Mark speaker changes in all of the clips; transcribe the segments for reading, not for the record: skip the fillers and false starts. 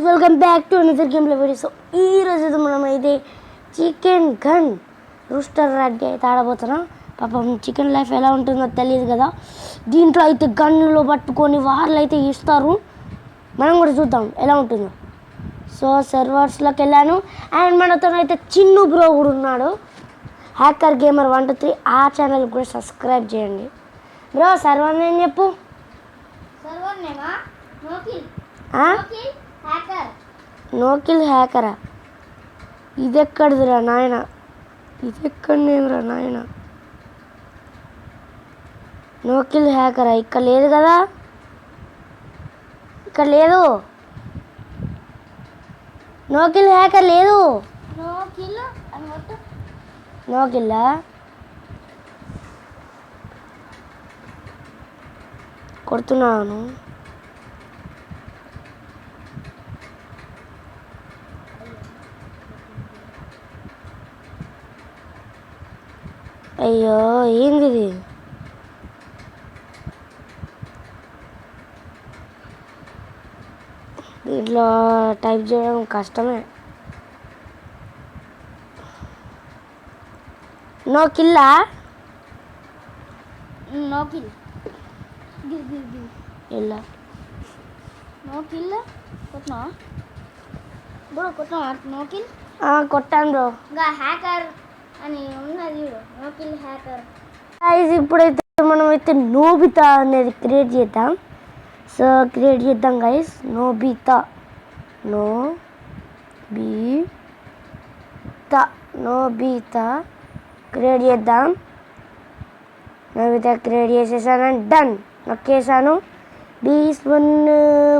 Speaker 1: Welcome back to another game video. So ఈరోజు మనం అయితే చికెన్ గన్ రూస్టర్ రెడ్డి అయితే ఆడబోతున్నాం. పాపం చికెన్ లైఫ్ ఎలా ఉంటుందో తెలియదు కదా. దీంట్లో అయితే గన్నులో పట్టుకొని వాళ్ళు అయితే ఇస్తారు. మనం కూడా చూద్దాం ఎలా ఉంటుందో. సో సర్వర్స్లోకి వెళ్ళాను అండ్ మనతో అయితే చిన్ను బ్రో కూడా ఉన్నాడు. హ్యాకర్ గేమర్ 123 ఆ ఛానల్ కూడా సబ్స్క్రైబ్ చేయండి బ్రో. సర్వర్ నేమ్ చెప్పు.
Speaker 2: సర్వర్ నేమా
Speaker 1: నోకిల్ హ్యాకరా? ఇది ఎక్కడిదిరా నాయన? ఇది ఎక్కడనేమిరా నాయన? నోకిల్ హ్యాకరా? ఇక్కడ లేదు కదా, ఇక్కడ లేదు. నోకిల్ హ్యాకర్ లేదు. నోకిల్లా కొడుతున్నాను. అయ్యో ఏంది ఇది? దీంట్లో టైప్ చేయడం కష్టమే. నోకిల్లా?
Speaker 2: నోకిల్
Speaker 1: ఇలా
Speaker 2: నోకిల్ కొట్టినా బ్రో? కొట్టినా నోకిల్?
Speaker 1: కొట్టాను బ్రో.
Speaker 2: ఇంకా హ్యాకర్ అని ఉన్నది చూడు, నోకిల్ హ్యాకర్.
Speaker 1: ఇప్పుడైతే మనం అయితే నోబితా అనేది క్రియేట్ చేద్దాం. సో క్రియేట్ చేద్దాం గైస్. నోబితా క్రియేట్ చేద్దాం. నోబితా క్రియేట్ చేసేసాను. డన్ నొక్కేసాను. బేస్1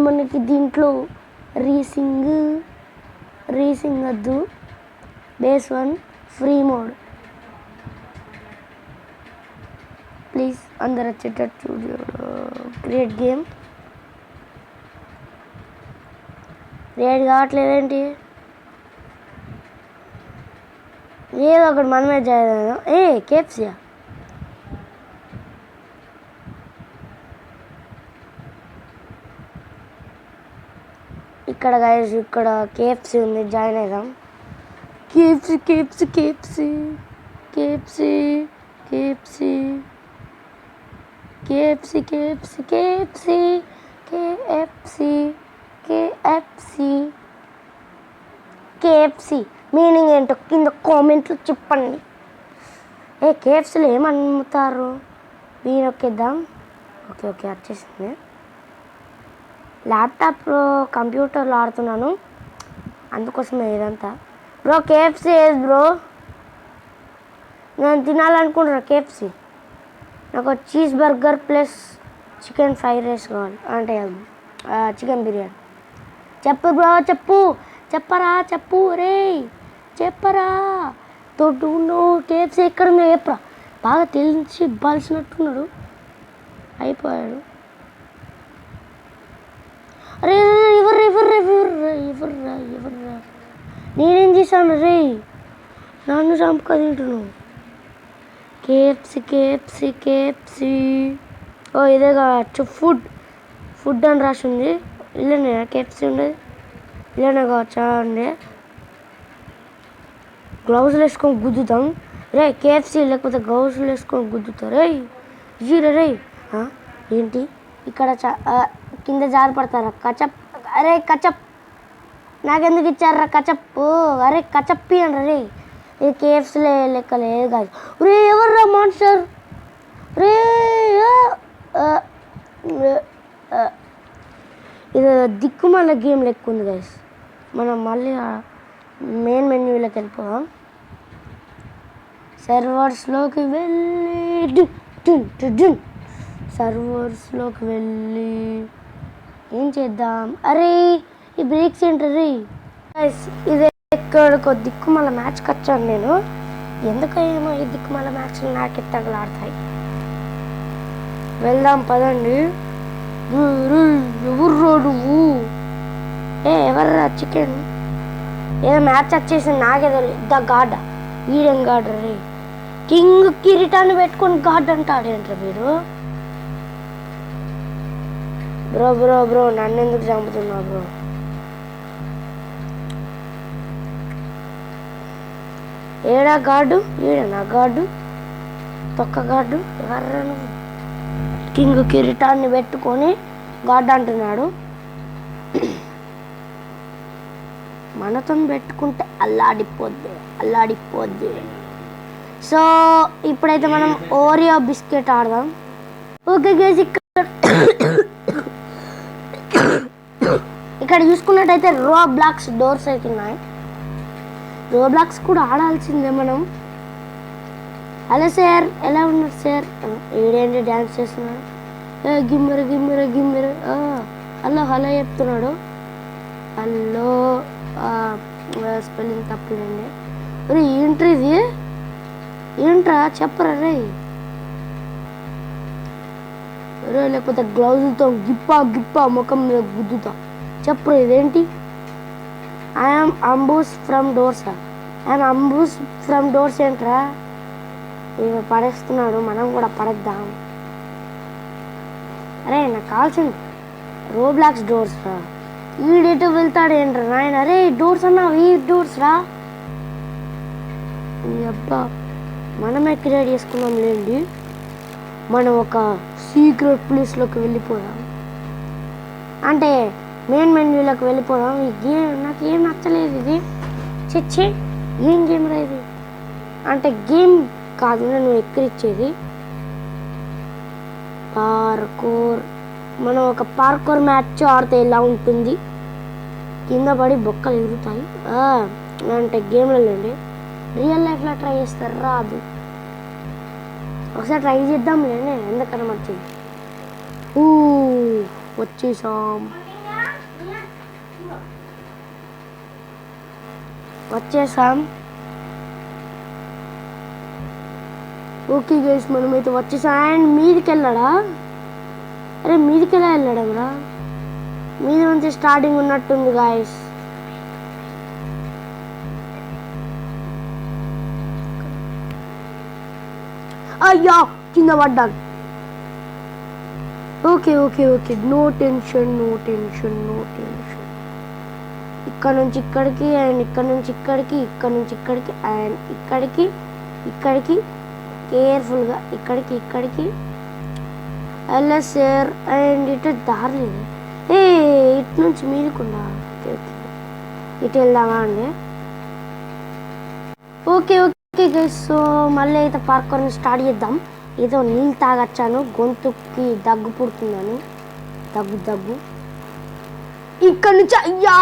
Speaker 1: మనకి దీంట్లో రీసింగ్ వద్దు. బేస్1 ఫ్రీ మోడ్ ప్లీజ్. అందరు వచ్చేటట్టు క్రియేట్ గేమ్. క్రియేట్ కావట్లేదేంటి? ఏదో ఒకటి మనమే చేద్దాం. కేఎఫ్సీ ఇక్కడ గైస్, ఇక్కడ కేఎఫ్సీ ఉంది. జాయిన్ అవుదాం. కేఎఫ్సీ మీనింగ్ ఏంటో కింద కామెంట్లు చెప్పండి. కేఎఫ్సీలో ఏమమ్ముతారు? నేను ఒకేద్దాం. ఓకే వచ్చేసింది. ల్యాప్టాప్లో కంప్యూటర్లో ఆడుతున్నాను, అందుకోసమే ఇదంతా. బ్రో కేఎఫ్సీ ఏది బ్రో? నేను తినాలనుకుంటున్నా కేఎఫ్సీ. నాకు cheese burger plus chicken fried rice కావాలి, అంటే చికెన్ బిర్యానీ. చెప్పు బ్రో చెప్పు రే చెప్పరా. తోడు కేఎఫ్సీ ఎక్కడ ఉందో చెప్పరా. బాగా తెలిసి ఇవ్వాల్సినట్టున్నాడు. అయిపోయాడు. అరే ఎవర్రా నేనేం చేశాను రే? నన్ను చంపుక తింటున్నావు. కేఎఫ్సీ ఇదే కావచ్చు. ఫుడ్ అని రాసి ఉంది. ఇల్లనే కేఎఫ్సీ ఉండేది, ఇల్లనే కావచ్చా అండి. గ్లౌజులు వేసుకొని గుద్దుతాం రే. కేఎఫ్సీ లేకపోతే గ్లౌజులు వేసుకొని గుద్దుతా రే. రే ఏంటి ఇక్కడ కింద జారి పడతారా? కచప్. అరే కచప్ నాకెందుకు ఇచ్చారా కచప్? అరే కచప్పి అండి. ఇది కేఎఫ్సీలో లెక్క లేదు కాదు. రే ఎవర్రా మాన్స్టర్ రే? ఇది దిక్కుమాల గేమ్ లెక్క ఉంది గైస్. మనం మళ్ళీ మెయిన్ మెన్యూలోకి వెళ్ళిపోదాం. సర్వర్స్లోకి వెళ్ళి ఏం చేద్దాం? అరే ఈ బ్రేక్స్ ఏంటది? ఇది ఎక్కడికో దిక్కుమాల మ్యాచ్కి వచ్చాను నేను. ఎందుకేమో ఈ దిక్కుమాల మ్యాచ్లు నాకే తగలాడతాయి. వెళ్దాం పదండి. ఎవర్రా నువ్వు? ఎవర్రా చికెన్? ఏదో మ్యాచ్ వచ్చేసింది నాకే తెలియదు. ద గాడ్ వీడేం గాడ్ రే? కింగ్ కిరీటాన్ని పెట్టుకొని గాడ్ అంటాడేంట్రా మీరు? బ్రో నన్ను ఎందుకు చంపుతున్నావు బ్రో? ఏడా గార్డు, ఈడనా గార్డు, తొక్క గార్డు ఎవర్రను. కింగ్ కిరీటాన్ని పెట్టుకొని గార్డు అంటున్నాడు. మనతో పెట్టుకుంటే అల్లాడిపోద్ది. సో ఇప్పుడైతే మనం ఓరియో బిస్కెట్ ఆడదాం. ఓకే గైస్, ఇక్కడ చూసుకున్నట్టయితే రోబ్లాక్స్ డోర్స్ అయితే ఉన్నాయి. రోబ్లాక్స్ కూడా ఆడాల్సిందే మనం. హలో సార్, ఎలా ఉన్నారు సార్? ఏడేంటి డ్యాన్స్ చేస్తున్నాడు. గిమ్మెర హలో చెప్తున్నాడు. హలో స్పెల్లింగ్ తప్పిదండి. అరే ఏంట్రా చెప్పరా రే. లేకపోతే గ్లౌజులతో గిప్ప ముఖం మీద గుద్దుతా. చెప్పరు ఇదేంటి? ఐఎమ్ అంబూస్ ఫ్రమ్ డోర్స్ ఏంట్రా? ఇవి పడేస్తున్నాడు, మనం కూడా పడేద్దాం. అరే నాకు కావాల్సింది రోబ్లాక్స్ డోర్స్ రా. ఈడేటో వెళ్తాడు ఏంట్రా నాయన. అరే డోర్స్ అన్నావు, ఈ డోర్స్ రా. అబ్బా మనమే క్రియేట్ చేసుకున్నాం లేండి. మనం ఒక సీక్రెట్ ప్లేస్లోకి వెళ్ళిపోదాం, అంటే మెయిన్ మెన్యూలోకి వెళ్ళిపోదాం. ఈ గేమ్ నాకు ఏం నచ్చలేదు. ఇది చచ్చే ఏం గేమ్ రా ఇది? అంటే గేమ్ కాదు, నేను ఎక్కిరిచ్చేది పార్కోర్. మనం ఒక పార్కోర్ మ్యాచ్ ఆడితే ఎలా ఉంటుంది? కింద పడి బొక్కలు ఎగురుతాయి. అంటే గేమ్లలో రియల్ లైఫ్లో ట్రై చేస్తారు రాదు. ఒకసారి ట్రై చేద్దాంలేనే, ఎందుకన్నా మంచిది. వచ్చేసాం. ఓకే గైస్, మనమైతే వచ్చేసాం. అండ్ మీదికి వెళ్ళాడా? అరే మీదికి ఎలా వెళ్ళాడం రా? మీది నుంచి స్టార్టింగ్ ఉన్నట్టుంది గాయస్. అయ్యా కింద పడ్డాను. Okay no tension. ఇక్కడ నుంచి ఇక్కడికి అండ్ ఇక్కడ నుంచి ఇక్కడికి, ఇక్కడ నుంచి ఇక్కడికి అండ్ ఇక్కడికి కేర్ఫుల్గా ఇక్కడికి వెళ్ళేసారు. అండ్ ఇటు దారి లేదు. ఇటు నుంచి మీదకుండా ఇటు వెళ్దామా అండి? ఓకే గైస్, సో మళ్ళీ అయితే పార్కోర్ని స్టార్ట్ చేద్దాం. ఏదో నీళ్ళు తాగొచ్చాను, గొంతుకి దగ్గు పుడుతున్నాను. దగ్గు ఇక్కడ నుంచి అయ్యా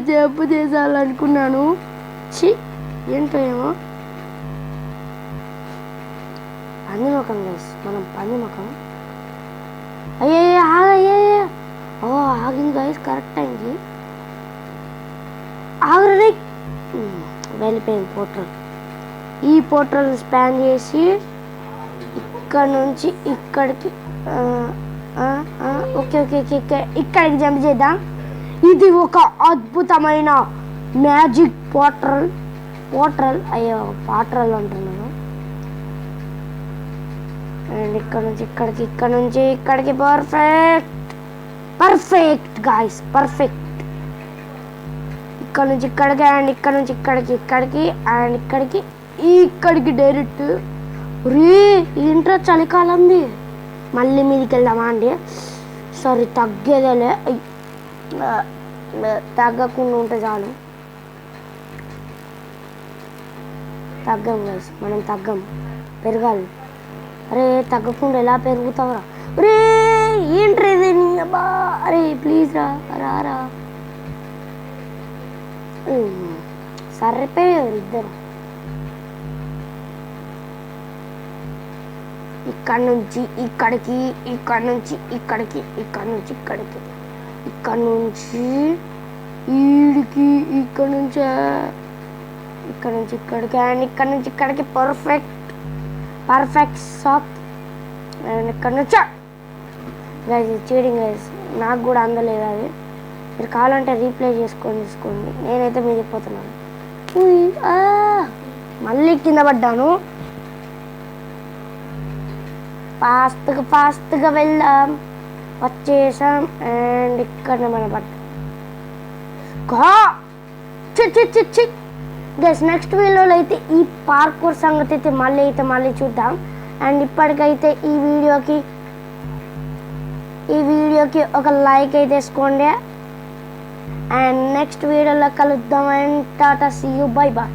Speaker 1: జబ్బు చేసాలనుకున్నాను. ఏంటో ఏమో పందిముఖం గైస్, మనం పందిముఖం. ఆగింది గైస్ కరెక్ట్ అయింది. ఆగరే వెళ్ళిపోయింది పోర్టల్. ఈ పోర్టల్ స్పాన్ చేసి ఇక్కడ నుంచి ఇక్కడికి ఓకే ఇక్కడికి జంప్ చేద్దాం. ఇది ఒక అద్భుతమైన మ్యాజిక్ పోర్టల్ అంటున్నాను. అండ్ ఇక్కడ నుంచి ఇక్కడికి పర్ఫెక్ట్ గాయస్, పర్ఫెక్ట్. ఇక్కడ నుంచి ఇక్కడికి అండ్ ఇక్కడ నుంచి ఇక్కడికి అండ్ ఇక్కడికి డైరెక్ట్. ఏంట్రా చలికాలంది. మళ్ళీ మీదికి వెళ్దామా అండి? సారీ తగ్గేదేలే, తగ్గకుండా ఉంటే చాలు. తగ్గం గైస్, మనం పెరగాలి. అరే తగ్గకుండా ఎలా పెరుగుతావురా? ఏంట్రా ఇది నీ అబ్బా. అరే ప్లీజ్ రారా. సరిపోయారు ఇద్దరు. ఇక్కడ నుంచి ఇక్కడికి ఈడికి ఇక్కడ నుంచి ఇక్కడికి అండ్ ఇక్కడ నుంచి ఇక్కడికి పర్ఫెక్ట్ షాప్. అండ్ ఇక్కడ నుంచి గైస్ చీటింగ్ గైస్, నాకు కూడా అందలేదు అది. మీరు కావాలంటే రీప్లే తీసుకోండి. నేనైతే మీదిపోతున్నాను. మళ్ళీ కింద పడ్డాను. ఫాస్ట్గా వెళ్దాం. వచ్చేసాం అండ్ ఇక్కడ మన పడ్డా. గైస్ నెక్స్ట్ వీడియోలో అయితే ఈ పార్కూర్ సంగతి అయితే మళ్ళీ చూద్దాం. అండ్ ఇప్పటికైతే ఈ వీడియోకి ఒక లైక్ అయితే వేసుకోండి. అండ్ నెక్స్ట్ వీడియోలో కలుద్దాం. అండ్ టాటా సీ యూ, బై బాయ్.